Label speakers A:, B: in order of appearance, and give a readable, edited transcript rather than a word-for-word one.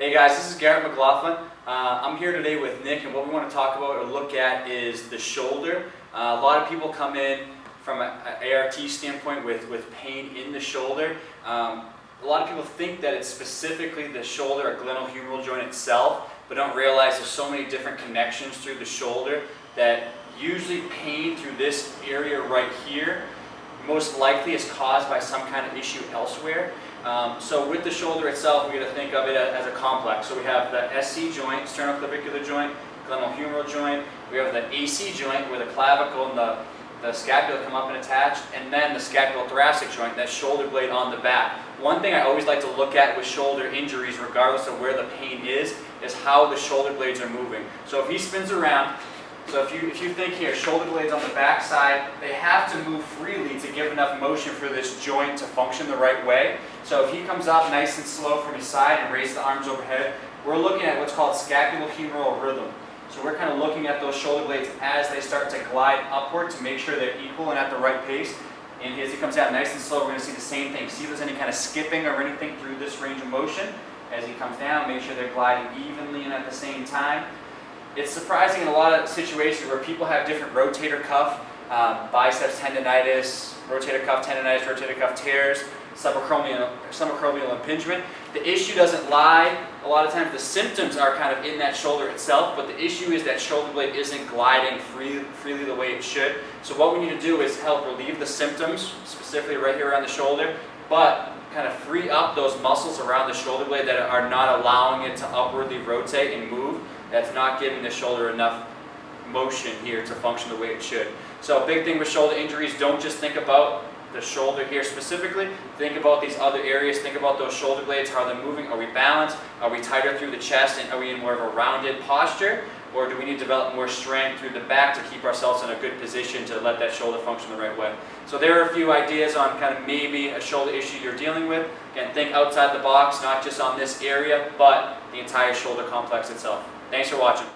A: Hey guys, this is Garrett McLaughlin. I'm here today with Nick, and what we want to talk about or look at is the shoulder. A lot of people come in from an ART standpoint with pain in the shoulder. A lot of people think that it's specifically the shoulder or glenohumeral joint itself, but don't realize there's so many different connections through the shoulder that usually pain through this area right here most likely is caused by some kind of issue elsewhere. So with the shoulder itself, we got to think of it as a complex. So we have the SC joint, sternoclavicular joint, glenohumeral joint. We have the AC joint where the clavicle and the scapula come up and attach, and then the scapulothoracic joint, that shoulder blade on the back. One thing I always like to look at with shoulder injuries, regardless of where the pain is how the shoulder blades are moving. So if he spins around, so if you think here, shoulder blades on the back side, they have to move freely to give enough motion for this joint to function the right way. So if he comes up nice and slow from his side and raises the arms overhead, we're looking at what's called scapulohumeral rhythm. So we're kind of looking at those shoulder blades as they start to glide upward to make sure they're equal and at the right pace. And as he comes out nice and slow, we're going to see the same thing. See if there's any kind of skipping or anything through this range of motion. As he comes down, make sure they're gliding evenly and at the same time. It's surprising in a lot of situations where people have different rotator cuff, biceps tendonitis, rotator cuff tendonitis, rotator cuff tears, subacromial impingement. The issue doesn't lie. A lot of times the symptoms are kind of in that shoulder itself, but the issue is that shoulder blade isn't gliding freely the way it should. So what we need to do is help relieve the symptoms, specifically right here around the shoulder, but kind of free up those muscles around the shoulder blade that are not allowing it to upwardly rotate and move. That's not giving the shoulder enough motion here to function the way it should. So a big thing with shoulder injuries, don't just think about the shoulder here specifically. Think about these other areas. Think about those shoulder blades. How they're moving. Are we balanced? Are we tighter through the chest? And are we in more of a rounded posture? Or do we need to develop more strength through the back to keep ourselves in a good position to let that shoulder function the right way? So there are a few ideas on kind of maybe a shoulder issue you're dealing with. Again, think outside the box, not just on this area, but the entire shoulder complex itself. Thanks for watching.